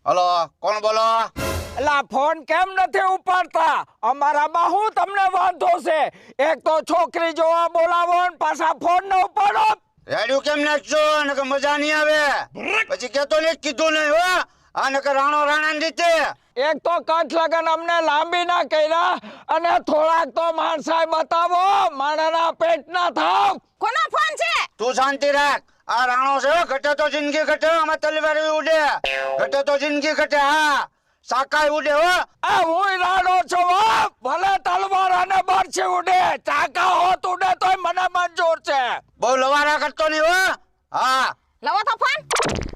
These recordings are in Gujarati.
હલો, કોણ બોલો? એલા ફોન કેમ નથી ઉપાડતા? અમારામાં હું તમને વાંધો છે? એક તો છોકરી જોવા બોલાવો ને પાછા ફોન ન ઉપાડો. રેડિયો કેમ નાખજો? નકર મજા નહીં આવે. પછી કેતો નહીં, કીધું નહીં હો. આ નકર રાણો રાણાની રીતે. એક તો કચ્છ લગન અમને લાંબી ના કર્યા અને થોડાક તો માણસાઈ બતાવો, માણાના પેટ ના થાવ. કોનો ફોન છે? તું શાંતિ રાખ. આ રાણો છે, ઘટે તો જિંદગી ઘટે, આમાં તલવારી ઉડે. ઘટે તો જિંદગી ઘટે, હા. સાકાય ઉડે હો. આ હું રાડો છું હો. ભલે તલવાર અને બરછી ઉડે, ચાકા હોત ઉડે તોય મને મંજૂર છે. બહુ લવારા કરતો નહીં હો. હા. લવો તો ફોન.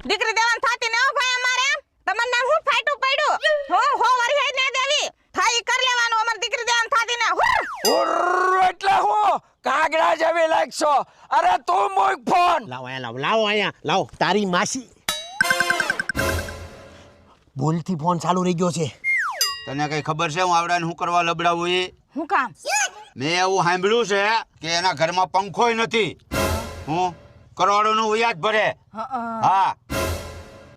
દીકરી દેવાન થાતી ને હો ભાઈ અમારે. તમને હું ફાટું પડ્યું. હો વરી હે ને દેવી. થાય કર લેવાનું અમાર દીકરી દેવાન થાતી ને. ઉર્ર એટલે હું કાગડા જેવી લાગશો. અરે તું મૂક ફોન. લાવો અહીંયા લાવો તારી માસી બોલથી ફોન ચાલુ રહી ગયો છે. તને કઈ ખબર છે હું આવડાને શું કરવા લબડાવું એ? હું કામ? મેં એવું સાંભળ્યું છે કે એના ઘરમાં પંખોય નથી. હું કરોડોનું વ્યાજ ભરે. હા.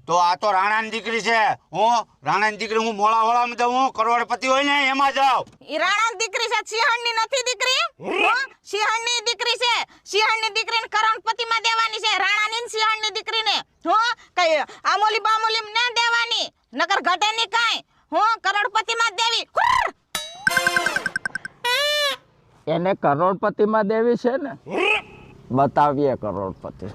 તો આ તો રાણાની દીકરી છે. હું રાણાની દીકરી, હું મોળા હોળામાં જાઉં, હું કરોડપતિ હોય ને એમાં જાઉં. ઈ રાણાની દીકરી છે, સિંહણની નથી દીકરી. સિંહણની દીકરી છે. સિંહણની દીકરીને કરોડપતિમાં દેવાની છે. રાણાની ને સિંહણની દીકરીને કઈ આમોલી બામોલી ને દેવાની. નકર ઘટે ની કાઈ. કરોડપતિમાં દેવી. એને કરોડપતિમાં દેવી છે ને? બતાવીએ કરોડપતિ.